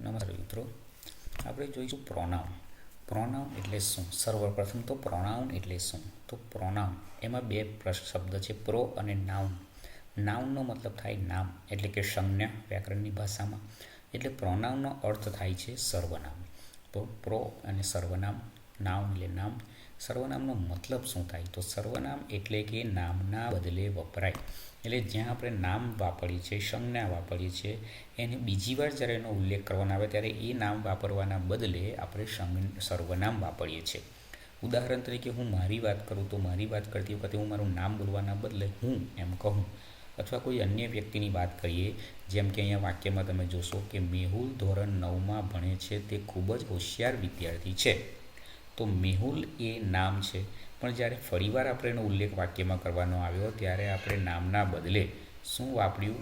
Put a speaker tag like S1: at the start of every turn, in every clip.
S1: નમસ્કાર મિત્રો, આપણે જોઈશું પ્રોનાઉન. પ્રોનાઉન એટલે શું? સર્વપ્રથમ તો પ્રોનાઉન એટલે શું? તો પ્રોનાઉન એમાં બે શબ્દ છે, પ્રો અને નાઉન. નાઉનનો મતલબ થાય નામ, એટલે કે સંજ્ઞા વ્યાકરણની ભાષામાં. એટલે પ્રોનાઉનનો અર્થ થાય છે સર્વનામ. તો પ્રો અને સર્વનામ, નાઉન એટલે નામ. સર્વનામનો મતલબ શું થાય? તો સર્વનામ એટલે કે નામના બદલે વપરાય. એટલે જ્યાં આપણે નામ વાપરીએ છીએ, સંજ્ઞા વાપરીએ છીએ, એને બીજી વાર જ્યારે એનો ઉલ્લેખ કરવાનો આવે ત્યારે એ નામ વાપરવાના બદલે આપણે સર્વનામ વાપરીએ છીએ. ઉદાહરણ તરીકે હું મારી વાત કરું તો મારી વાત કરતી વખતે હું મારું નામ બોલવાના બદલે હું એમ કહું. અથવા કોઈ અન્ય વ્યક્તિની વાત કરીએ, જેમ કે અહીંયા વાક્યમાં તમે જોશો કે મેહુલ ધોરણ 9માં ભણે છે, તે ખૂબ જ હોશિયાર વિદ્યાર્થી છે. તો મેહુલ એ નામ છે, પણ જ્યારે ફરીવાર આપણે એનો ઉલ્લેખ વાક્યમાં કરવાનો આવ્યો ત્યારે આપણે નામના બદલે શું વાપર્યું?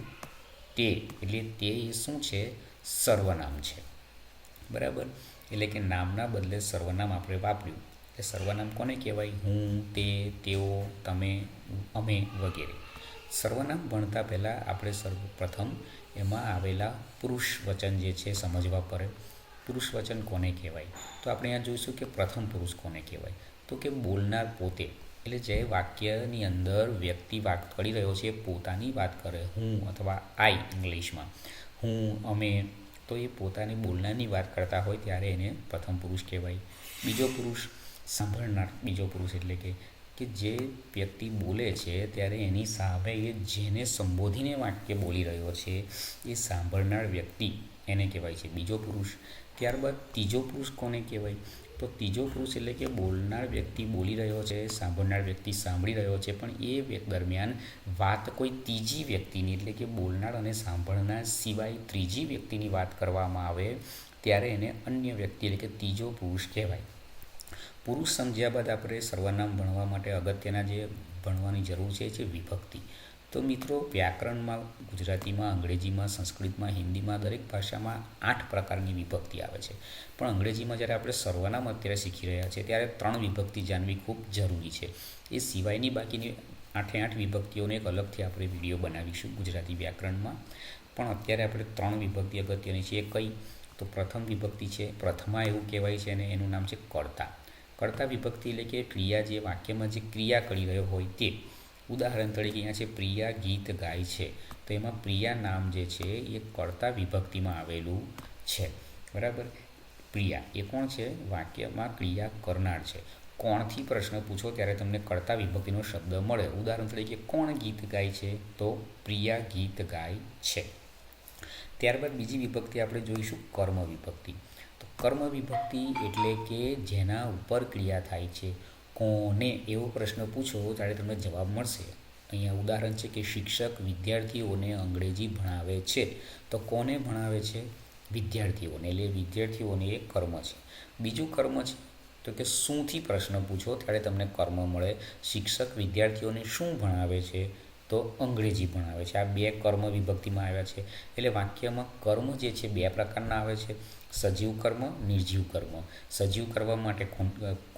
S1: તે. એટલે તે એ શું છે? સર્વનામ છે. બરાબર? એટલે કે નામના બદલે સર્વનામ આપણે વાપર્યું. એટલે સર્વનામ કોને કહેવાય? હું, તે, તેઓ, તમે, અમે વગેરે. સર્વનામ ભણતા પહેલાં આપણે સર્વપ્રથમ એમાં આવેલા પુરુષ વચન જે છે સમજવા પડે. પુરુષ વચન કોને કહેવાય? તો આપણે અહીંયા જોઈશું કે પ્રથમ પુરુષ કોને કહેવાય? તો કે બોલનાર પોતે. એટલે જે વાક્યની અંદર વ્યક્તિ વાત કરી રહ્યો છે, પોતાની વાત કરે, હું અથવા આઈ ઇંગ્લિશમાં, હું, અમે, તો એ પોતાની બોલનારની વાત કરતા હોય ત્યારે એને પ્રથમ પુરુષ કહેવાય. બીજો પુરુષ સાંભળનાર. બીજો પુરુષ એટલે કે જે વ્યક્તિ બોલે છે ત્યારે એની સામે એ જેને સંબોધીને વાક્ય બોલી રહ્યો છે એ સાંભળનાર વ્યક્તિ એને કહેવાય છે બીજો પુરુષ. ત્યારબાદ ત્રીજો પુરુષ કોને કહેવાય? તો ત્રીજો પુરુષ એટલે કે બોલનાર વ્યક્તિ બોલી રહ્યો છે, સાંભળનાર વ્યક્તિ સાંભળી રહ્યો છે, પણ એ દરમિયાન વાત કોઈ ત્રીજી વ્યક્તિની, એટલે કે બોલનાર અને સાંભળનાર સિવાય ત્રીજી વ્યક્તિની વાત કરવામાં આવે ત્યારે એને અન્ય વ્યક્તિ એટલે કે ત્રીજો પુરુષ કહેવાય. પુરુષ સમજ્યા બાદ આપણે સર્વનામ ભણવા માટે અગત્યના જે ભણવાની જરૂર છે વિભક્તિ. તો મિત્રો, વ્યાકરણમાં ગુજરાતીમાં, અંગ્રેજીમાં, સંસ્કૃતમાં, હિન્દીમાં દરેક ભાષામાં 8 પ્રકારની વિભક્તિ આવે છે. પણ અંગ્રેજીમાં જ્યારે આપણે સર્વનામ અત્યારે શીખી રહ્યા છીએ ત્યારે 3 વિભક્તિ જાણવી ખૂબ જરૂરી છે. એ સિવાયની બાકીની 8 વિભક્તિઓને એક અલગથી આપણે વિડીયો બનાવીશું ગુજરાતી વ્યાકરણમાં. પણ અત્યારે આપણે 3 વિભક્તિ અગત્યની છે. એ કઈ? તો પ્રથમ વિભક્તિ છે, પ્રથમા એવું કહેવાય છે, અને એનું નામ છે કર્તા. કર્તા વિભક્તિ એટલે કે ક્રિયા, જે વાક્યમાં જે ક્રિયા કરી રહ્યો હોય તે. ઉદાહરણ તરીકે અહીંયા છે પ્રિયા ગીત ગાય છે, તો એમાં પ્રિયા નામ જે છે એ કર્તા વિભક્તિમાં આવેલું છે. બરાબર? પ્રિયા એ કોણ છે? વાક્યમાં ક્રિયા કરનાર છે. કોણથી પ્રશ્ન પૂછો ત્યારે તમને કર્તા વિભક્તિનો શબ્દ મળે. ઉદાહરણ તરીકે કોણ ગીત ગાય છે? તો પ્રિયા ગીત ગાય છે. ત્યારબાદ બીજી વિભક્તિ આપણે જોઈશું કર્મ વિભક્તિ. તો કર્મ વિભક્તિ એટલે કે જેના ઉપર ક્રિયા થાય છે. કોને એવો પ્રશ્ન પૂછો ત્યારે તમને જવાબ મળશે. અહીંયા ઉદાહરણ છે કે શિક્ષક વિદ્યાર્થીઓને અંગ્રેજી ભણાવે છે. તો કોને ભણાવે છે? વિદ્યાર્થીઓને. એટલે વિદ્યાર્થીઓને એ કર્મ છે. બીજું કર્મ છે તો કે શુંથી પ્રશ્ન પૂછો ત્યારે તમને કર્મ મળે. શિક્ષક વિદ્યાર્થીઓને શું ભણાવે છે? તો અંગ્રેજી ભણાવે છે. આ 2 કર્મ વિભક્તિમાં આવ્યા છે. એટલે વાક્યમાં કર્મ જે છે 2 પ્રકારના આવે છે, સજીવ કર્મ, નિર્જીવ કર્મ. સજીવ કર્મ માટે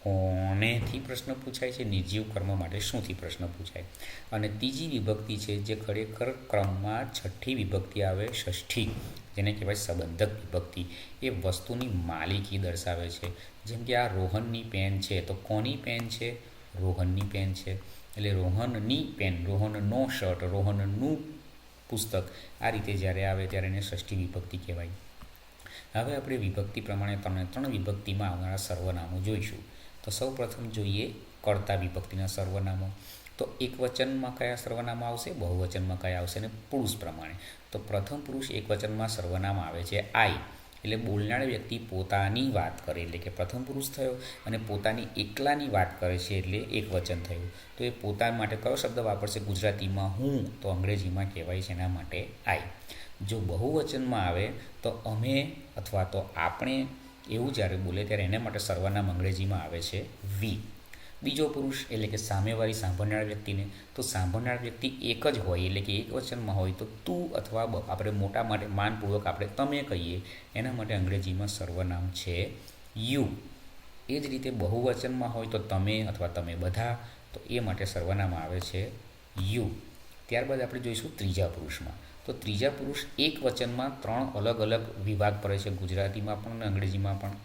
S1: કોનેથી પ્રશ્ન પૂછાય છે, નિર્જીવ કર્મ માટે શુંથી પ્રશ્ન પૂછાય. અને ત્રીજી વિભક્તિ છે જે ખરેખર ક્રમમાં 6ઠ્ઠી વિભક્તિ આવે, ષષ્ઠી, જેને કહેવાય સંબંધક વિભક્તિ. એ વસ્તુની માલિકી દર્શાવે છે. જેમ કે આ રોહનની પેન છે, તો કોની પેન છે? રોહનની પેન છે. એટલે રોહનની પેન, રોહનનો શર્ટ, રોહનનું પુસ્તક, આ રીતે જ્યારે આવે ત્યારે એને ષષ્ઠી વિભક્તિ કહેવાય. હવે આપણે વિભક્તિ પ્રમાણે 3 વિભક્તિમાં આવનારા સર્વનામો જોઈશું. તો સૌ પ્રથમ જોઈએ કર્તા વિભક્તિના સર્વનામો. તો એકવચનમાં કયા સર્વનામ આવશે, બહુવચનમાં કયા આવશે, અને પુરુષ પ્રમાણે. તો પ્રથમ પુરુષ એકવચનમાં સર્વનામ આવે છે આઈ. એટલે બોલનાર વ્યક્તિ પોતાની વાત કરે એટલે કે પ્રથમ પુરુષ થયો, અને પોતાની એકલાની વાત કરે છે એટલે એકવચન થયું. તો એ પોતા માટે કયો શબ્દ વાપરશે? ગુજરાતીમાં હું, તો અંગ્રેજીમાં કહેવાય છે એના માટે આઈ. જો બહુવચનમાં આવે તો અમે અથવા તો આપણે એવું જ્યારે બોલે ત્યારે એના માટે સર્વનામ અંગ્રેજીમાં આવે છે વી. બીજો પુરુષ એટલે કે સામેવાળી સાંભળનાર વ્યક્તિને. તો સાંભળનાર વ્યક્તિ એક જ હોય એટલે કે એક વચનમાં હોય તો તું, અથવા આપણે મોટા માટે માનપૂર્વક આપણે તમે કહીએ, એના માટે અંગ્રેજીમાં સર્વનામ છે યુ. એ જ રીતે બહુવચનમાં હોય તો તમે અથવા તમે બધા, તો એ માટે સર્વનામ આવે છે યુ. ત્યારબાદ આપણે જોઈશું ત્રીજા પુરુષમાં. તો ત્રીજા પુરુષ એક વચનમાં 3 અલગ અલગ વિભાગ પડે છે, ગુજરાતીમાં પણ અને અંગ્રેજીમાં પણ.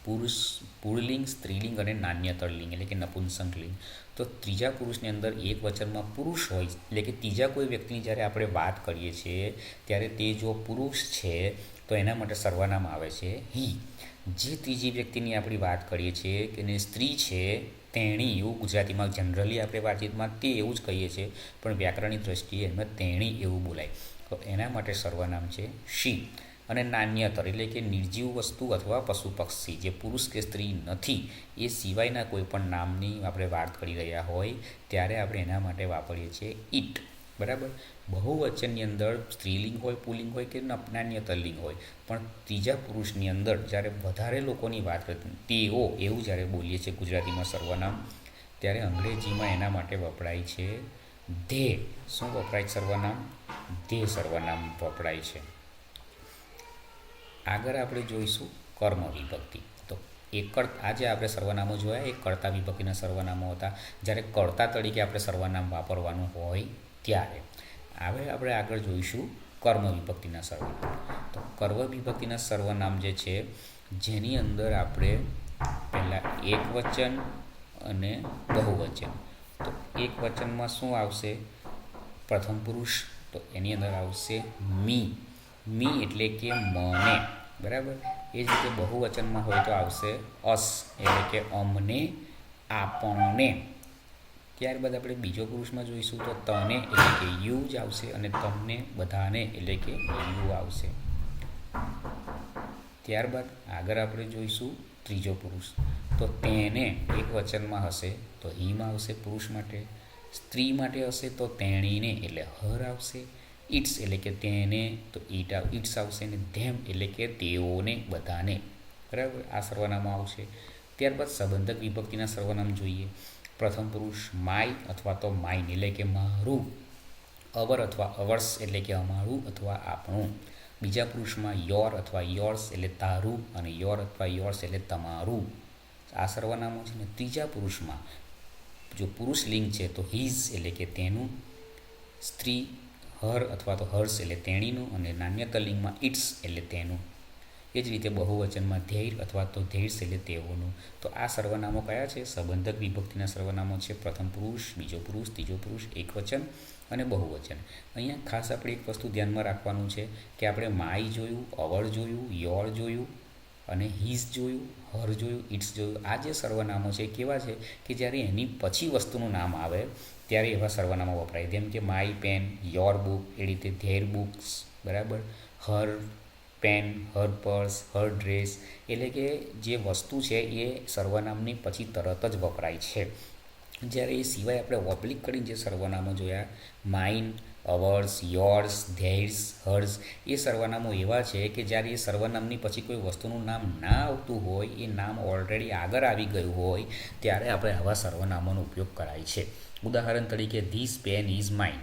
S1: પુરુષ, પુલ્લિંગ, સ્ત્રીલિંગ અને નાન્યતરલિંગ એટલે કે નપુંસકલિંગ. તો ત્રીજા પુરુષની અંદર એક વચનમાં પુરુષ હોય એટલે કે ત્રીજા કોઈ વ્યક્તિની જ્યારે આપણે વાત કરીએ છીએ ત્યારે તે જો પુરુષ છે તો એના માટે સર્વનામ આવે છે હી. જે ત્રીજી વ્યક્તિની આપણી વાત કરીએ છીએ કે સ્ત્રી છે, તેણી, એવું ગુજરાતીમાં જનરલી આપણે વાતચીતમાં તે એવું જ કહીએ છીએ, પણ વ્યાકરણની દ્રષ્ટિએ એમાં તેણી એવું બોલાય, તો એના માટે સર્વનામ છે શી. અને નાન્યતર એટલે કે નિર્જીવ વસ્તુ અથવા પશુ પક્ષી જે પુરુષ કે સ્ત્રી નથી એ સિવાયના કોઈ પણ નામની આપણે વાત કરી રહ્યા હોય ત્યારે આપણે એના માટે વાપરીએ છીએ ઇટ. બરાબર. બહુવચનની અંદર સ્ત્રીલિંગ હોય, પુલ્લિંગ હોય કે નાન્યતરલિંગ હોય, પણ ત્રીજા પુરુષની અંદર જ્યારે વધારે લોકોની વાત કરતી તેઓ એવું જ્યારે બોલીએ છીએ ગુજરાતીમાં સર્વનામ, ત્યારે અંગ્રેજીમાં એના માટે વપરાય છે ધે. શું વપરાય સર્વનામ? ધે સર્વનામ વપરાય છે. આગળ આપણે જોઈશું કર્મ વિભક્તિ. તો આજે આપણે સર્વનામો જોયા એ કર્તા વિભક્તિના સર્વનામો હતા, જ્યારે કર્તા તરીકે આપણે સર્વનામ વાપરવાનું હોય ત્યારે. હવે આપણે આગળ જોઈશું કર્મ વિભક્તિના સર્વનામ. તો કર્મ વિભક્તિના સર્વનામ જે છે જેની અંદર આપણે પહેલાં એક વચન અને બહુવચન. તો એક વચનમાં શું આવશે? પ્રથમ પુરુષ, તો એની અંદર આવશે મી. મી એટલે કે મને. બરાબર. એ જ રીતે બહુવચનમાં હોય તો આવશે અસ એટલે કે અમને, આપણને. ત્યારબાદ આપણે બીજો પુરુષમાં જોઈશું તો તને એટલે કે યુ જ આવશે અને તમને, બધાને એટલે કે યુ આવશે. ત્યારબાદ આગળ આપણે જોઈશું ત્રીજો પુરુષ. તો તેને એક વચનમાં હશે તો હીમાં આવશે પુરુષ માટે. સ્ત્રી માટે હશે તો તેણીને એટલે હર આવશે. ઇટ્સ એટલે કે તેને તો ઇટ્સ આવશે. ને ધેમ એટલે કે તેઓને, બધાને. બરાબર. આ સર્વનામો આવશે. ત્યારબાદ સંબંધક વિભક્તિના સર્વનામ જોઈએ. પ્રથમ પુરુષ માય અથવા તો માઇન એટલે કે મારું. અવર અથવા અવર્સ એટલે કે અમારું અથવા આપણું. બીજા પુરુષમાં યોર અથવા યોર્સ એટલે તારું અને યોર અથવા યોર્સ એટલે તમારું. આ સર્વનામો છે. ને ત્રીજા પુરુષમાં જો પુરુષ લિંગ છે તો હિઝ એટલે કે તેનું, સ્ત્રી હર અથવા તો હર્ષ એટલે તેણીનું અને નાન્યતર લિંગમાં ઇટ્સ એટલે તેનું. એ જ રીતે બહુવચનમાં ધૈર્ય અથવા તો ધૈર્ય એટલે તેઓનું. તો આ સર્વનામો કયા છે? સંબંધક વિભક્તિના સર્વનામો છે. પ્રથમ પુરુષ, બીજો પુરુષ, ત્રીજો પુરુષ, એક વચન અને બહુવચન. અહીંયા ખાસ આપણે એક વસ્તુ ધ્યાનમાં રાખવાનું છે કે આપણે માય જોયું, અવર જોયું, યોર જોયું અને હિઝ જોયું, હર જોયું, ઇટ્સ જોયું. આ જે સર્વનામો છે કેવા છે કે જ્યારે એની પછી વસ્તુનું નામ આવે ત્યારે એવા સર્વનામો વપરાય. જેમ કે માય પેન, યોર બુક, એ રીતે ધેર બુક્સ. બરાબર. હર પેન, હર પર્સ, હર ડ્રેસ. એટલે કે જે વસ્તુ છે એ સર્વનામની પછી તરત જ વપરાય છે. જ્યારે એ સિવાય આપણે ઓબ્લિક કરીને જે સર્વનામો જોયા, mine, ours, yours, theirs, hers, એ સર્વનામો એવા છે કે જ્યારે એ સર્વનામની પછી કોઈ વસ્તુનું નામ ના આવતું હોય, એ નામ ઓલરેડી આગળ આવી ગયું હોય ત્યારે આપણે આવા સર્વનામોનો ઉપયોગ કરાય છે. ઉદાહરણ તરીકે ધીસ પેન ઇઝ માઇન.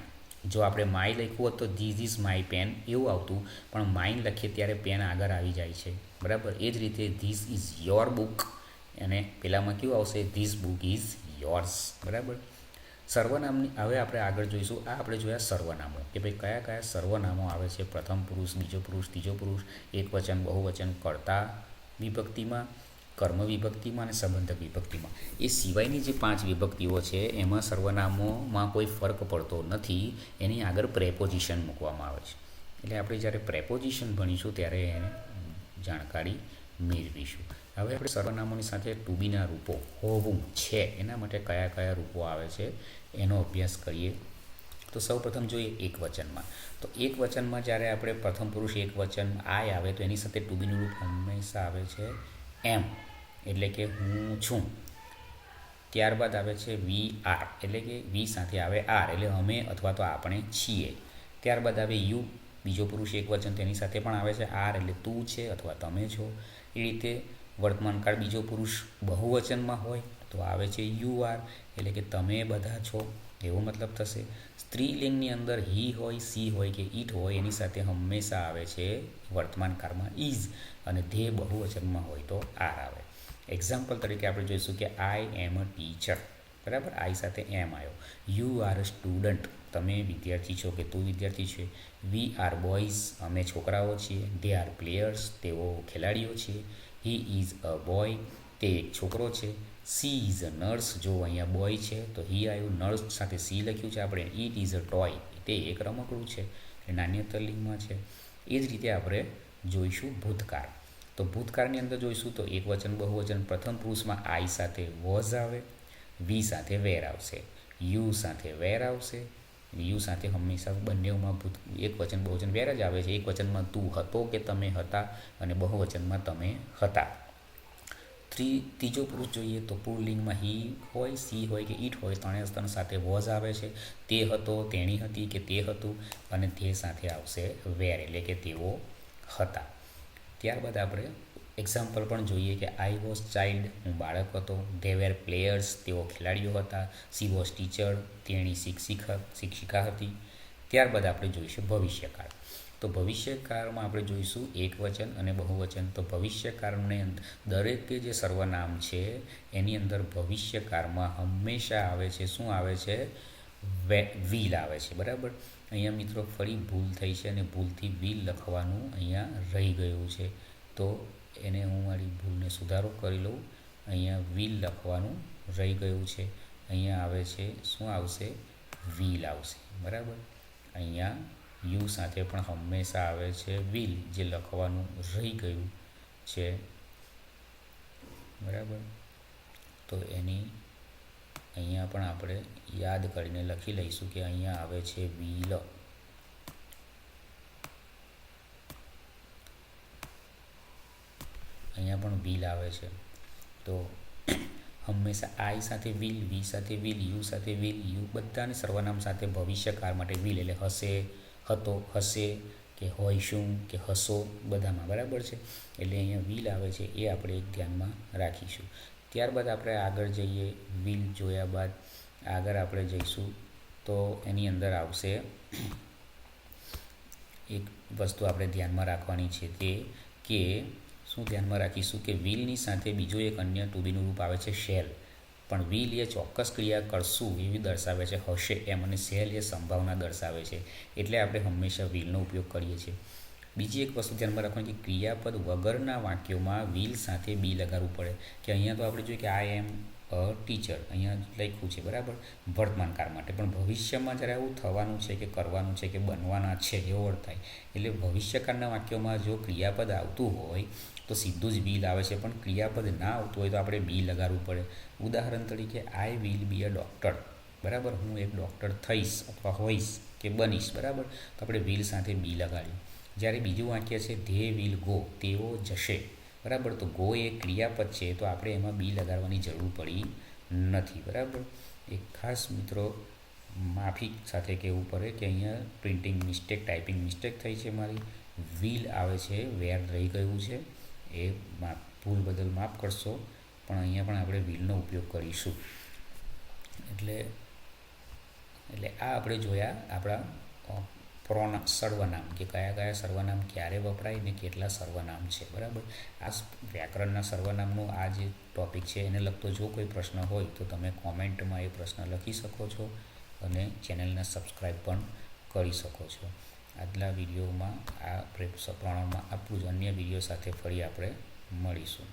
S1: જો આપણે માય લખ્યું હોત તો ધીસ ઇઝ માય પેન એવું આવતું, પણ માઇન લખીએ ત્યારે પેન આગળ આવી જાય છે. બરાબર. એ જ રીતે ધીસ ઇઝ યોર બુક અને પેલામાં કેવું આવશે? This book is yours. બરાબર. સર્વનામની હવે આપણે આગળ જોઈશું. આ આપણે જોયા સર્વનામો કે ભાઈ કયા કયા સર્વનામો આવે છે પ્રથમ પુરુષ, બીજો પુરુષ, ત્રીજો પુરુષ, એક વચન, બહુવચન, કર્તા વિભક્તિમાં, કર્મ વિભક્તિમાં અને સંબંધક વિભક્તિમાં. એ સિવાયની જે 5 વિભક્તિઓ છે એમાં સર્વનામોમાં કોઈ ફરક પડતો નથી. એની આગળ પ્રેપોઝિશન મૂકવામાં આવે છે. એટલે આપણે જ્યારે પ્રેપોઝિશન ભણીશું ત્યારે એને જાણકારી મેળવીશું. હવે આપણે સર્વનામોની સાથે ટુ બીના રૂપો હોવું છે એના માટે કયા કયા રૂપો આવે છે એનો અભ્યાસ કરીએ. તો સૌપ્રથમ જોઈએ એક વચનમાં. તો એક વચનમાં જ્યારે આપણે પ્રથમ પુરુષ એક વચન આય આવે તો એની સાથે ટુ બીનું રૂપ હંમેશા આવે છે એમ એટલે કે હું છું. ત્યારબાદ આવે છે વી આર એટલે કે વી સાથે આવે આર એટલે અમે અથવા તો આપણે છીએ. ત્યારબાદ આવે યુ, બીજો પુરુષ એક વચન, તેની સાથે પણ આવે છે આર એટલે તું છે અથવા તમે છો. એ રીતે વર્તમાનકાળ બીજો પુરુષ બહુવચનમાં હોય તો આવે છે યુ આર એટલે કે તમે બધા છો એવો મતલબ થશે. સ્ત્રીલિંગની અંદર હી હોય, સી હોય કે ઇટ હોય એની સાથે હંમેશા આવે છે વર્તમાનકાળમાં ઇઝ અને ધે બહુવચનમાં હોય તો આર આવે. એક્ઝામ્પલ તરીકે આપણે જોઈશું કે આઈ એમ અ ટીચર. બરાબર. આઈ સાથે એમ આવ્યો. યુ આર અ સ્ટુડન્ટ, તમે વિદ્યાર્થી છો કે તું વિદ્યાર્થી છે. વી આર બોયઝ, અમે છોકરાઓ છીએ. ધે આર પ્લેયર્સ, તેઓ ખેલાડીઓ છે. હી ઇઝ અ બોય, તે એક છોકરો છે. સી ઇઝ અ નર્સ, જો અહીંયા બોય છે તો હી આવ્યું, નર્સ સાથે સી લખ્યું છે આપણે. ઇટ ઇઝ અ ટોય, તે એક રમકડું છે, નાન્યતર લિંગમાં છે. એ જ રીતે આપણે જોઈશું ભૂતકાળ. તો ભૂતકાળની અંદર જોઈશું તો એકવચન બહુવચન. પ્રથમ પુરુષમાં આઈ સાથે વોઝ આવે, વી સાથે વેર આવશે, યુ સાથે વેર આવશે. યુ સાથે હંમેશા બંનેમાં એક વચન બહુવચન વેર જ આવે છે. એક વચનમાં તું હતો કે તમે હતા, અને બહુવચનમાં તમે હતા. ત્રીજો પુરુષ જોઈએ તો પુલ્લિંગમાં હી હોય, સી હોય કે ઈટ હોય, ત્રણેય સાથે વોઝ આવે છે. તે હતો, તેણી હતી કે તે હતું, અને તે સાથે આવશે વેર, એટલે કે તેઓ હતા. ત્યારબાદ આપણે એક્ઝામ્પલ પણ જોઈએ કે આઈ વોઝ ચાઇલ્ડ, હું બાળક હતો. ધે વેર પ્લેયર્સ, તેઓ ખેલાડીઓ હતા. સી વોઝ ટીચર, તેણી શિક્ષિકા હતી. ત્યારબાદ આપણે જોઈશું ભવિષ્યકાળ. તો ભવિષ્યકાળમાં આપણે જોઈશું એકવચન અને બહુવચન. તો ભવિષ્યકાળને દરેકે જે સર્વનામ છે એની અંદર ભવિષ્યકાળમાં હંમેશા આવે છે, શું આવે છે? વિલ આવે છે, બરાબર. અહીંયા મિત્રો ફરી ભૂલ થઈ છે અને ભૂલથી વિલ લખવાનું અહીંયા રહી ગયું છે. તો એને હું મારી ભૂલને સુધારો કરી લઉં. અહીંયા વિલ લખવાનું રહી ગયું છે. અહીંયા આવે છે, શું આવશે? વિલ આવશે, બરાબર. અહીંયા યુ સાથે પણ હંમેશા આવે છે વિલ, જે લખવાનું રહી ગયું છે, બરાબર. તો એની અહીંયા પણ આપણે યાદ કરીને લખી લઈશું કે અહીંયા આવે છે વિલ. અહીંયા પણ વિલ આવે છે. તો હંમેશા આઈ સાથે વિલ, વી સાથે વિલ, યુ સાથે વિલ, યુ બધાને સર્વનામ સાથે ભવિષ્યકાળ માટે વિલ, એટલે હશે, હતો, હશે, કે હોઈશું, કે હશો, બધામાં બરાબર છે. એટલે અહીંયા વિલ આવે છે, એ આપણે એક ધ્યાનમાં રાખીશું. ત્યારબાદ આપણે આગળ જઈએ. વિલ જોયા બાદ આગળ આપણે જઈશું તો એની અંદર આવશે એક વસ્તુ આપણે ધ્યાનમાં રાખવાની છે, તે કે શું ધ્યાનમાં રાખીશું કે વિલની સાથે બીજું એક અન્ય ટુ બીનું રૂપ આવે છે શેલ. પણ વિલ એ ચોક્કસ ક્રિયા કરશું એવી દર્શાવે છે, હશે એમ, અને શેલ એ સંભાવના દર્શાવે છે. એટલે આપણે હંમેશા વિલનો ઉપયોગ કરીએ છીએ. બીજી એક વસ્તુ ધ્યાનમાં રાખવાની કે ક્રિયાપદ વગરના વાક્યોમાં વિલ સાથે બી લગાડવું પડે. કે અહીંયા તો આપણે જોઈએ કે આઈ એમ અ ટીચર, અહીંયા લખ્યું છે, બરાબર, વર્તમાનકાળ માટે. પણ ભવિષ્યમાં જ્યારે આવું થવાનું છે કે કરવાનું છે કે બનવાના છે એવો અર્થ થાય. એટલે ભવિષ્યકાળના વાક્યોમાં જો ક્રિયાપદ આવતું હોય તો સીધું જ વિલ આવે છે, પણ ક્રિયાપદ ના આવતું હોય તો આપણે બી લગાડવું પડે. ઉદાહરણ તરીકે I will be a doctor, બરાબર, હું એક ડૉક્ટર થઈશ અથવા હોઈશ કે બનીશ, બરાબર. તો આપણે વિલ સાથે બી લગાડ્યું. જ્યારે બીજું વાક્ય છે ધે વિલ ગો, તેઓ જશે, બરાબર. તો ગો એ ક્રિયાપદ છે, તો આપણે એમાં બી લગાડવાની જરૂર પડી નથી, બરાબર. એક ખાસ મિત્રો માફી સાથે કહેવું પડે કે અહીંયા પ્રિન્ટિંગ મિસ્ટેક, ટાઈપિંગ મિસ્ટેક થઈ છે મારી. વિલ આવે છે, વેર રહી ગયું છે, એ ભૂલ બદલ માફ કરશો. પણ અહીંયા પણ આપણે વિલનો ઉપયોગ કરીશું. એટલે આ આપણે જોયા આપણા સર્વનામ, કે કયા કયા સર્વનામ ક્યારે વપરાય ને કેટલા સર્વનામ છે, બરાબર. આ વ્યાકરણના સર્વનામનો આ જે ટૉપિક છે એને લગતો જો કોઈ પ્રશ્ન હોય તો તમે કોમેન્ટમાં એ પ્રશ્ન લખી શકો છો, અને ચેનલને સબસ્ક્રાઈબ પણ કરી શકો છો. આજના વિડીયોમાં આ પ્રમાણમાં આટલું જ. અન્ય વિડીયો સાથે ફરી આપણે મળીશું.